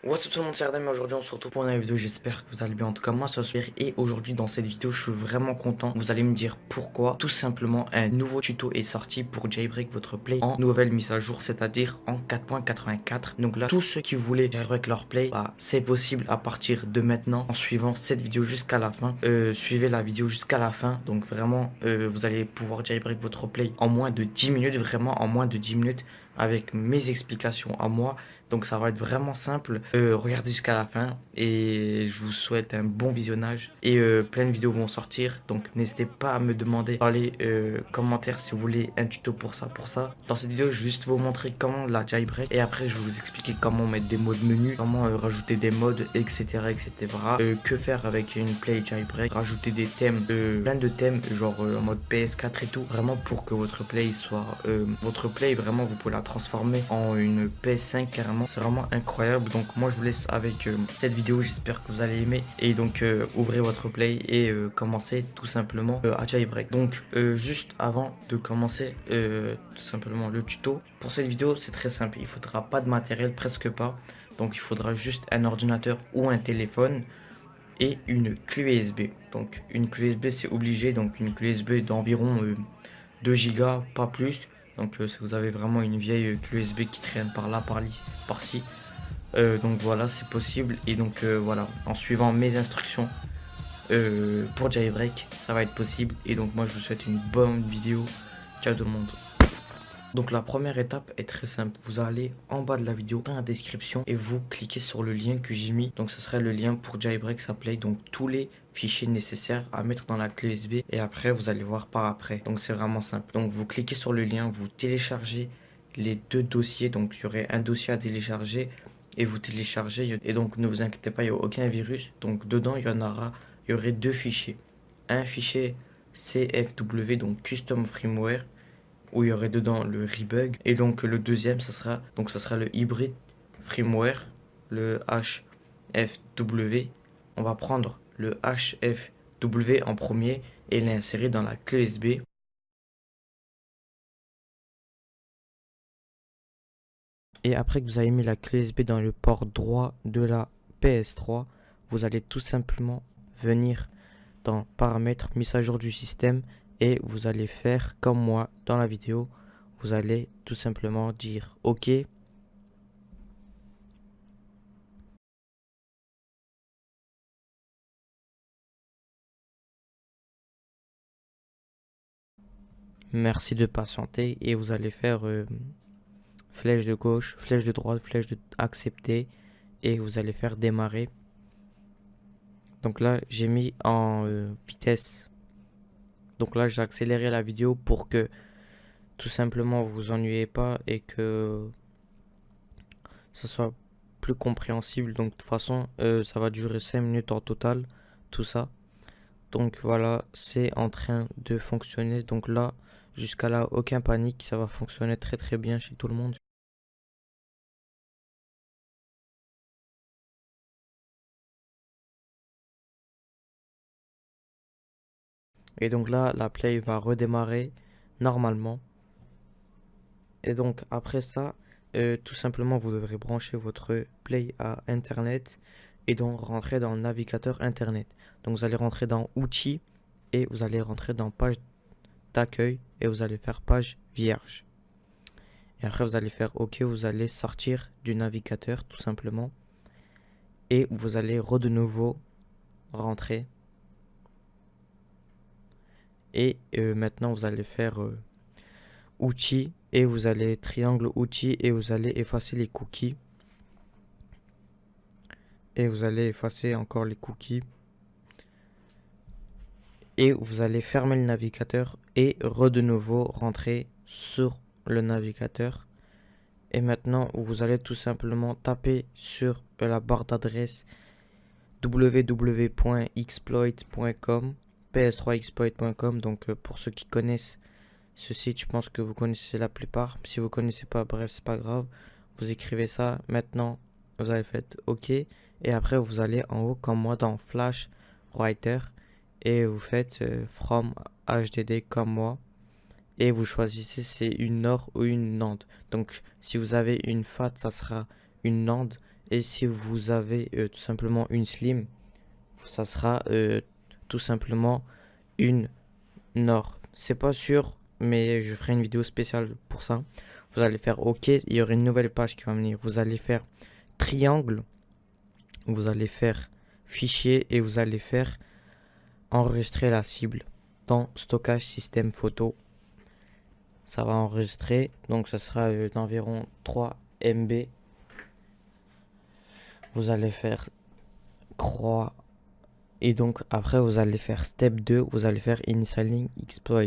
What's up tout le monde, c'est Ardem et aujourd'hui on se retrouve pour une nouvelle vidéo, j'espère que vous allez bien, en tout cas moi ça se fait. Et aujourd'hui dans cette vidéo je suis vraiment content, vous allez me dire pourquoi. Tout simplement un nouveau tuto est sorti pour jailbreak votre play en nouvelle mise à jour, c'est à dire en 4.84. Donc là tous ceux qui voulaient jailbreak leur play, bah, c'est possible à partir de maintenant en suivant cette vidéo jusqu'à la fin. Suivez la vidéo jusqu'à la fin, donc vraiment vous allez pouvoir jailbreak votre play en moins de 10 minutes, vraiment en moins de 10 minutes avec mes explications à moi. Donc ça va être vraiment simple. Regardez jusqu'à la fin et je vous souhaite un bon visionnage. Et plein de vidéos vont sortir. Donc n'hésitez pas à me demander dans les commentaires si vous voulez un tuto pour ça, Dans cette vidéo, je vais juste vous montrer comment la jailbreak. Et après, je vais vous expliquer comment mettre des modes menu, comment rajouter des modes, etc. etc. Que faire avec une play jailbreak, rajouter des thèmes, plein de thèmes, genre en mode PS4 et tout. Vraiment pour que votre play soit... votre play, vraiment, vous pouvez la transformer en une PS5 carrément. C'est vraiment incroyable. Donc moi je vous laisse avec cette vidéo, j'espère que vous allez aimer. Et donc ouvrez votre play et commencez tout simplement à jailbreak. Donc juste avant de commencer tout simplement le tuto, pour cette vidéo c'est très simple, il faudra pas de matériel, presque pas. Donc il faudra juste un ordinateur ou un téléphone et une clé USB. Donc une clé USB c'est obligé, donc une clé USB d'environ 2 Go, pas plus. Donc si vous avez vraiment une vieille clé USB qui traîne par là, par-ci, donc voilà, c'est possible. Et donc voilà, en suivant mes instructions pour jailbreak, ça va être possible. Et donc moi je vous souhaite une bonne vidéo. Ciao tout le monde. Donc la première étape est très simple, vous allez en bas de la vidéo dans la description et vous cliquez sur le lien que j'ai mis. Donc ce serait le lien pour jailbreak sa play, donc tous les fichiers nécessaires à mettre dans la clé USB et après vous allez voir par après. Donc c'est vraiment simple. Donc vous cliquez sur le lien, vous téléchargez les deux dossiers, donc il y aurait un dossier à télécharger et vous téléchargez. Et donc ne vous inquiétez pas, il n'y a aucun virus. Donc dedans il y aurait deux fichiers. Un fichier CFW, donc Custom Firmware, où il y aurait dedans le rebug. Et donc le deuxième, ça sera le hybrid firmware, le HFW. On va prendre le HFW en premier et l'insérer dans la clé USB. Et après que vous avez mis la clé USB dans le port droit de la PS3, vous allez tout simplement venir dans paramètres, mise à jour du système, et vous allez faire comme moi dans la vidéo. Vous allez tout simplement dire OK. Merci de patienter et vous allez faire flèche de gauche, flèche de droite, flèche de accepter et vous allez faire démarrer. Donc là, j'ai mis en vitesse. Donc là, j'ai accéléré la vidéo pour que tout simplement vous vous ennuyez pas et que ça soit plus compréhensible. Donc de toute façon, ça va durer 5 minutes en total, tout ça. Donc voilà, c'est en train de fonctionner. Donc là, jusqu'à là, aucun panique, ça va fonctionner très très bien chez tout le monde. Et donc là, la play va redémarrer normalement. Et donc après ça, tout simplement, vous devrez brancher votre play à Internet et donc rentrer dans le navigateur Internet. Donc vous allez rentrer dans Outils et vous allez rentrer dans Page d'accueil et vous allez faire Page vierge. Et après vous allez faire OK, vous allez sortir du navigateur tout simplement et vous allez de nouveau rentrer. Et maintenant vous allez faire outils et vous allez triangle outils et vous allez effacer les cookies. Et vous allez effacer encore les cookies. Et vous allez fermer le navigateur et de nouveau rentrer sur le navigateur. Et maintenant, vous allez tout simplement taper sur la barre d'adresse www.exploit.com, ps3exploit.com. Donc pour ceux qui connaissent ce site, je pense que vous connaissez la plupart. Si vous connaissez pas, bref, c'est pas grave. Vous écrivez ça. Maintenant, vous avez fait OK. Et après, vous allez en haut, comme moi, dans Flash Writer. Et vous faites From HDD comme moi. Et vous choisissez c'est une NOR ou une NAND. Donc, si vous avez une FAT, ça sera une NAND. Et si vous avez tout simplement une Slim, ça sera tout simplement une Nord. C'est pas sûr, mais je ferai une vidéo spéciale pour ça. Vous allez faire OK, il y aura une nouvelle page qui va venir. Vous allez faire triangle, vous allez faire fichier et vous allez faire enregistrer la cible dans stockage système photo. Ça va enregistrer, donc ça sera d'environ 3 MB. Vous allez faire croix et donc après vous allez faire step 2, vous allez faire initialing exploit.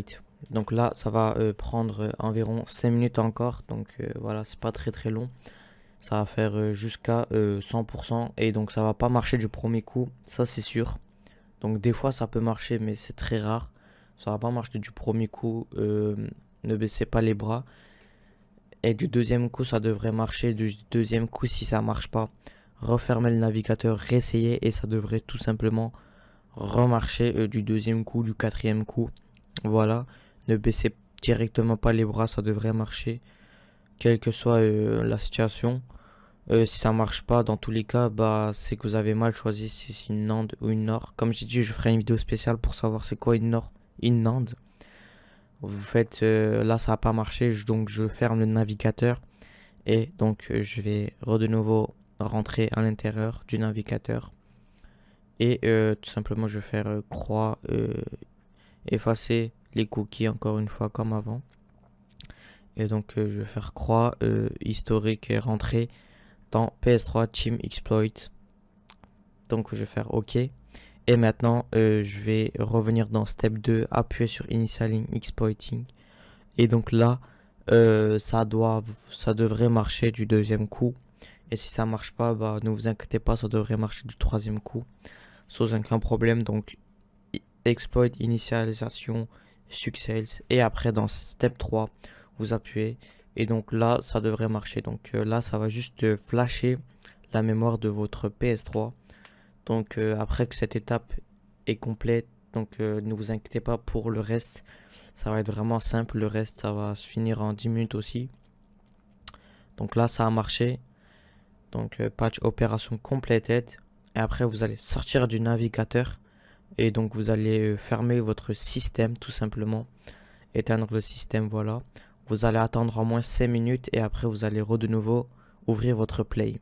Donc là ça va prendre environ 5 minutes encore, donc voilà, c'est pas très long. Ça va faire jusqu'à 100% et donc ça va pas marcher du premier coup, ça c'est sûr. Donc des fois ça peut marcher mais c'est très rare. Ça va pas marcher du premier coup, ne baissez pas les bras. Et du deuxième coup ça devrait marcher. Du deuxième coup, si ça marche pas, refermez le navigateur, réessayez et ça devrait tout simplement remarcher du deuxième coup, du quatrième coup. Voilà, ne baissez directement pas les bras, ça devrait marcher quelle que soit la situation. Si ça marche pas, dans tous les cas, bah c'est que vous avez mal choisi si c'est une NAND ou une NOR. Comme j'ai dit, je ferai une vidéo spéciale pour savoir c'est quoi une NOR, une NAND. Vous faites là ça n'a pas marché, donc je ferme le navigateur et donc je vais de nouveau rentrer à l'intérieur du navigateur et tout simplement je vais faire croix, effacer les cookies encore une fois comme avant. Et donc je vais faire croix, historique et rentrer dans PS3 Team Exploit. Donc je vais faire OK. Et maintenant je vais revenir dans step 2, appuyer sur initialing exploiting. Et donc là ça devrait marcher du deuxième coup. Et si ça marche pas, bah ne vous inquiétez pas, ça devrait marcher du troisième coup sans aucun problème. Donc exploit initialisation success et après dans step 3 vous appuyez et donc là ça devrait marcher. Donc là ça va juste flasher la mémoire de votre PS3. Donc après que cette étape est complète, donc ne vous inquiétez pas pour le reste, ça va être vraiment simple. Le reste ça va se finir en 10 minutes aussi. Donc là ça a marché. Donc patch opération completed et après vous allez sortir du navigateur et donc vous allez fermer votre système tout simplement, éteindre le système. Voilà, vous allez attendre au moins 5 minutes et après vous allez de nouveau ouvrir votre play.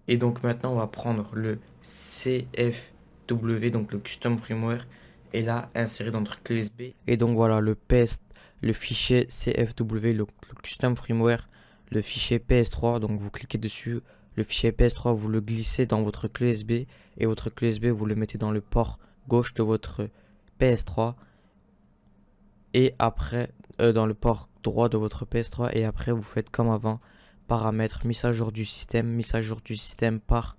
Et donc maintenant on va prendre le CFW, donc le custom firmware, et là insérer dans notre clé USB. Et donc voilà le fichier CFW, le custom firmware, le fichier PS3. Donc vous cliquez dessus, le fichier PS3 vous le glissez dans votre clé USB et votre clé USB vous le mettez dans le port gauche de votre PS3 et après dans le port droit de votre PS3 et après vous faites comme avant, paramètres, mise à jour du système par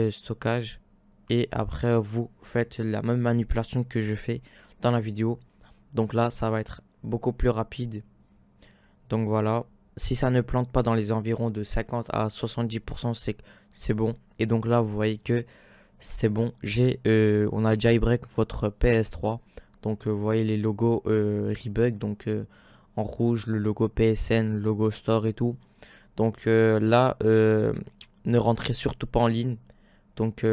stockage et après vous faites la même manipulation que je fais dans la vidéo. Donc là ça va être beaucoup plus rapide. Donc voilà, si ça ne plante pas dans les environs de 50 à 70%, c'est bon. Et donc là vous voyez que c'est bon, on a jailbreak votre PS3. Donc vous voyez les logos Rebug, donc en rouge le logo PSN, le logo Store et tout. Donc là ne rentrez surtout pas en ligne. Donc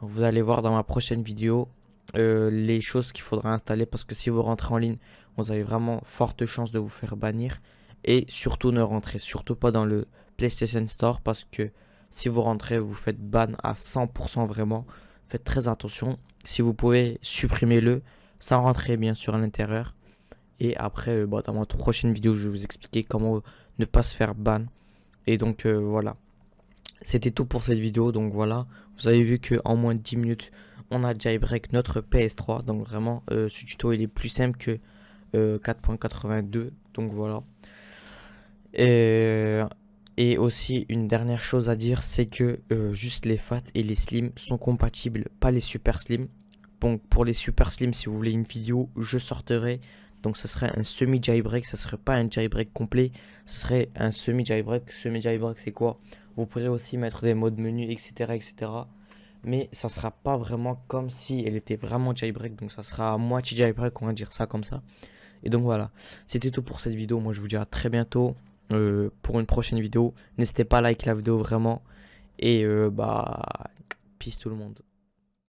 vous allez voir dans ma prochaine vidéo les choses qu'il faudra installer, parce que si vous rentrez en ligne, vous avez vraiment forte chance de vous faire bannir. Et surtout ne rentrez surtout pas dans le PlayStation Store, parce que si vous rentrez vous faites ban à 100% vraiment. Faites très attention. Si vous pouvez supprimez-le sans rentrer bien sûr à l'intérieur. Et après dans ma prochaine vidéo je vais vous expliquer comment ne pas se faire ban. Et donc voilà, c'était tout pour cette vidéo. Donc voilà, vous avez vu que en moins de 10 minutes on a jailbreak notre PS3. Donc vraiment ce tuto il est plus simple que 4.82. Donc voilà. Et aussi une dernière chose à dire, c'est que juste les fat et les slim sont compatibles, pas les super slim. Donc pour les super slim, si vous voulez une vidéo, je sortirai. Donc ça serait un semi jailbreak, ça serait pas un jailbreak complet, ce serait un semi jailbreak. Semi jailbreak c'est quoi? Vous pourrez aussi mettre des modes menu, etc. Mais ça sera pas vraiment comme si elle était vraiment jailbreak. Donc ça sera à moitié jailbreak, on va dire ça comme ça. Et donc voilà, c'était tout pour cette vidéo. Moi je vous dis à très bientôt. pour une prochaine vidéo. N'hésitez pas à liker la vidéo vraiment. Et peace tout le monde.